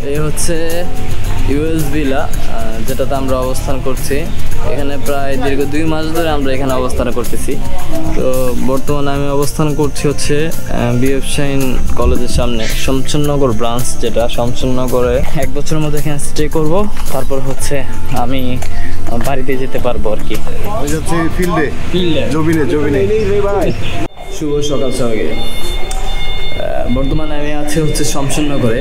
এই হচ্ছে US villa, যেটাতে আমরা অবস্থান করছি। এখানে প্রায় দীর্ঘ 2 মাস ধরে আমরা এখানে অবস্থান করতেছি। তো বর্তমানে আমি অবস্থান করছি হচ্ছে বিএফ শাইন কলেজের সামনে, শমশেরনগর ব্রাঞ্চ, যেটা শমশেরনগরে 1 বছরের মধ্যে এখানে স্টে করব। তারপর হচ্ছে আমি বাড়িতে যেতে পারবো আর কি। শুভ সকাল সবাইকে। বর্তমানে আমি আছি হচ্ছে শমশেরনগরে।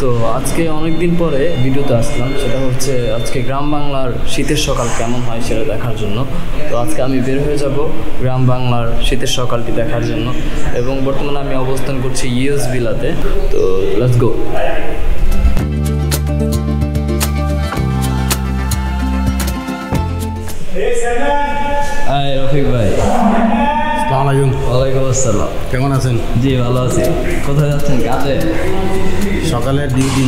তো আজকে অনেক দিন পরে ভিডিওতে আসলাম, সেটা হচ্ছে আজকে গ্রাম বাংলার শীতের সকাল কেমন হয় সেটা দেখার জন্য। তো আজকে আমি বের হয়ে যাব গ্রাম বাংলার শীতের সকালটি দেখার জন্য, এবং বর্তমানে আমি অবস্থান করছি ইউএস ভিলাতে। তো লেটস গো। হাই রফিক ভাই। ওয়ালাইকুম আসসালাম। কেমন আছেন? জি ভালো আছি। কোথায় যাচ্ছেন? কাজে? সকালের ডিউটি।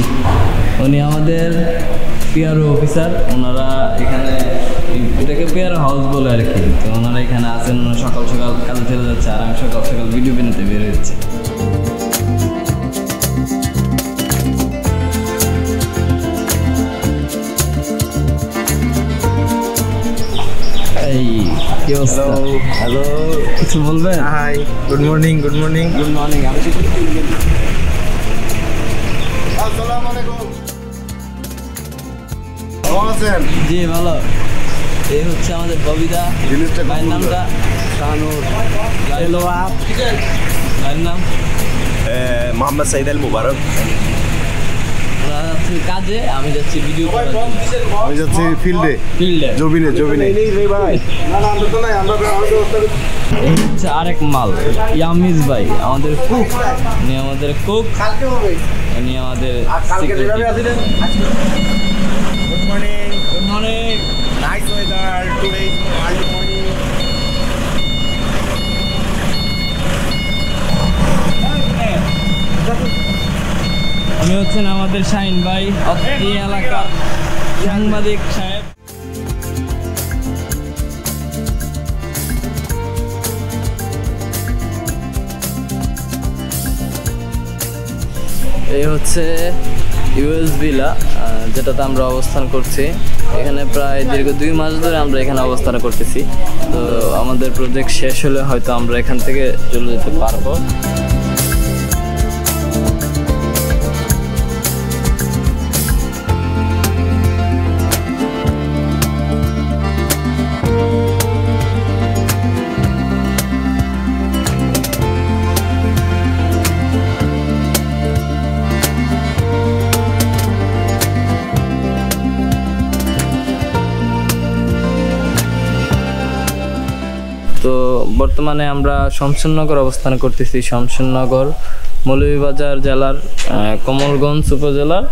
উনি আমাদের পিআরও অফিসার। ওনারা এখানে, এটাকে পিআরও হাউস বলে আর কি। তো ওনারা এখানে আছেন, সকাল সকাল কাজে চলে যাচ্ছে, আর আমি সকাল সকাল ভিডিও বানাতে বের হচ্ছে। কি অবস্থা? হ্যালো, কিছু বলবেন? Hi, good morning. Good morning. আমি আসসালামু আলাইকুম। কেমন আছেন? জি ভালো। এই হচ্ছে আমাদের ববিদা। ভাইয়ের নামটা? শাহানুর। ভাইয়ের নাম? মোহাম্মদ সাইদ আল মুবারক। ওরা যাচ্ছে কাজে, আমি যাচ্ছি ভিডিও করার জন্য। আমি যাচ্ছি ফিল্ডে। জবিনে। এই হচ্ছে আরেক মাল, ইয়ামিজ ভাই, আমাদের কুক। উনি আমাদের কুক, উনি আমাদের গুড মর্নিং। অনেক nice weather today, early morning. উনি হচ্ছেন আমাদের শাহিন ভাই, এই এলাকার সাংবাদিক সাহেব। এই হচ্ছে ইউএস ভিলা, যেটাতে আমরা অবস্থান করছি। এখানে প্রায় দীর্ঘ 2 মাস ধরে আমরা এখানে অবস্থান করতেছি। তো আমাদের প্রজেক্ট শেষ হলে হয়তো আমরা এখান থেকে চলে যেতে পারবো। তো বর্তমানে আমরা শমশেরনগর অবস্থান করতেছি। শমশেরনগর মৌলভীবাজার জেলার কমলগঞ্জ উপজেলার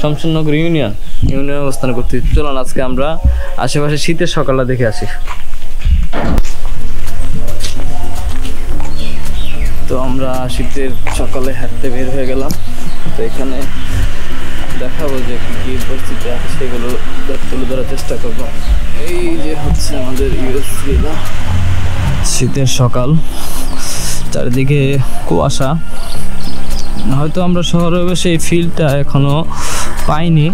শমশেরনগর ইউনিয়ন অবস্থান করতেছি। চলুন আজকে আমরা আশেপাশে শীতের সকালটা দেখে আসি। তো আমরা শীতের সকালে হাঁটতে বের হয়ে গেলাম। তো এখানে দেখাবো যে কী পরিস্থিতি আছে, সেগুলো তুলে ধরার চেষ্টা করবো। এই যে হচ্ছে আমাদের ইউএস ভিলা। শীতের সকাল, চারিদিকে কুয়াশা। হয়তো আমরা শহরে বসে এই ফিলটা এখনো পাইনি।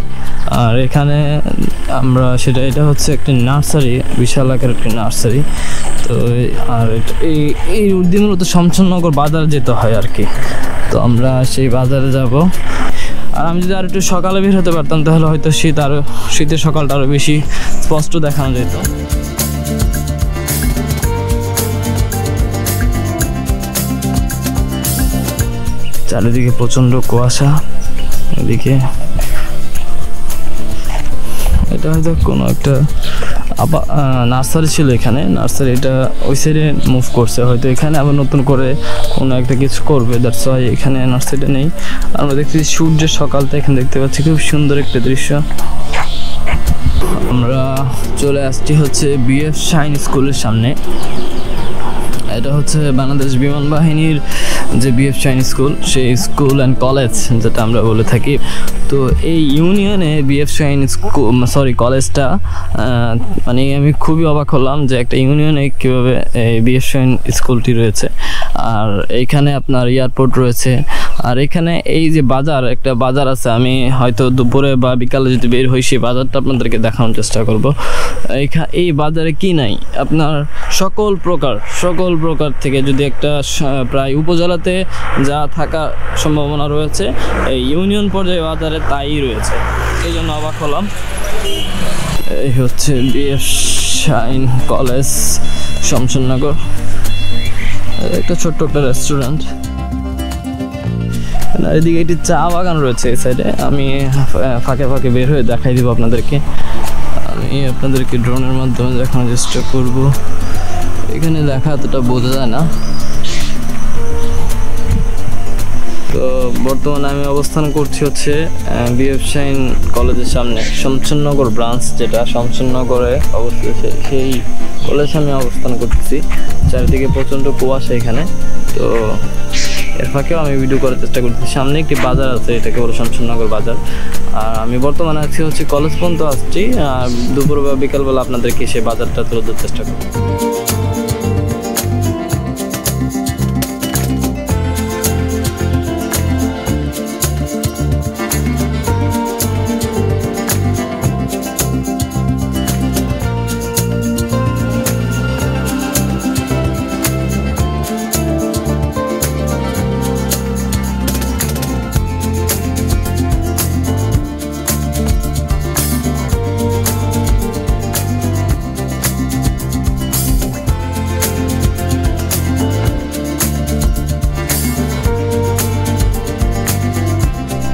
আর এখানে আমরা এটা হচ্ছে একটি নার্সারি, বিশাল আকারের একটি নার্সারি। তো আর এই উদ্দিন মূলত শমশেরনগর বাজারে যেতে হয় আর কি। তো আমরা সেই বাজারে যাব। আর আমি যদি আর একটু সকালে বের হতে পারতাম তাহলে হয়তো শীতের সকালটা আরও বেশি স্পষ্ট দেখানো যেত। চারিদিকে প্রচণ্ড কুয়াশা। এদিকে এটা হয়তো কোনো একটা নার্সারি ছিল এখানে। নার্সারিটা ওই সাইডে মুভ করছে, হয়তো এখানে আবার নতুন করে কোনো একটা কিছু করবে। দ্যাটস ওয়াই এখানে নার্সারিটা নেই। আমরা দেখতেছি সূর্যের সকালটা এখানে দেখতে পাচ্ছি, খুব সুন্দর একটা দৃশ্য। আমরা চলে আসছি হচ্ছে বিএফ শাইন স্কুলের সামনে। এটা হচ্ছে বাংলাদেশ বিমান বাহিনীর যে বিএফ শাইন স্কুল, সেই স্কুল অ্যান্ড কলেজ যেটা আমরা বলে থাকি। তো এই ইউনিয়নে বিএফ শাইন কলেজটা মানে আমি খুবই অবাক হলাম যে একটা ইউনিয়নে কীভাবে এই বিএফ শাইন স্কুলটি রয়েছে। আর এইখানে আপনার এয়ারপোর্ট রয়েছে। আর এখানে এই যে বাজার, একটা বাজার আছে, আমি হয়তো দুপুরে বা বিকালে যদি বের হই সেই বাজারটা আপনাদেরকে দেখানোর চেষ্টা করব। এই বাজারে কি নাই, আপনার সকল প্রকার থেকে যদি একটা প্রায় উপজেলাতে যা থাকার সম্ভাবনা রয়েছে এই ইউনিয়ন পর্যায়ে বাজারে তাই রয়েছে। এই জন্য অবাক হলাম। এই হচ্ছে বিএফ শাইন কলেজ, শমশেরনগর। একটা ছোট্ট একটা রেস্টুরেন্ট। এদিকে একটি চা বাগান রয়েছে এই সাইডে। আমি ফাঁকে ফাঁকে বের হয়ে দেখাই দিব আপনাদেরকে। আমি আপনাদেরকে ড্রোনের মাধ্যমে দেখানোর চেষ্টা করব। এখানে দেখা এতটা বোঝা যায় না। তো বর্তমানে আমি অবস্থান করছি হচ্ছে বিএফ শাইন কলেজের সামনে, শমশেরনগর ব্রাঞ্চ, যেটা শমশেরনগরে অবস্থিত, সেই কলেজে আমি অবস্থান করতেছি। চারিদিকে প্রচণ্ড কুয়াশা এখানে। তো এর ফাঁকেও আমি ভিডিও করার চেষ্টা করতেছি। সামনে একটি বাজার আছে, এটাকে বলে শমশেরনগর বাজার। আর আমি বর্তমানে আছি হচ্ছে কলেজ পর্যন্ত আসছি। আর দুপুর বা বিকালবেলা আপনাদেরকে সেই বাজারটা তুলে ধরার চেষ্টা করব।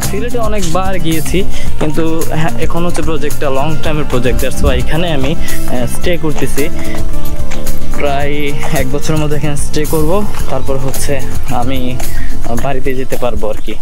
সিলেটে অনেকবার গিয়েছি, কিন্তু এখন হচ্ছে প্রজেক্টটা লং টাইমের প্রজেক্ট। দ্যাটস ওয়াই এখানে আমি স্টে করতেছি। প্রায় 1 বছরের মধ্যে এখানে স্টে করব, তারপর হচ্ছে আমি বাড়িতে যেতে পারবো আর কি।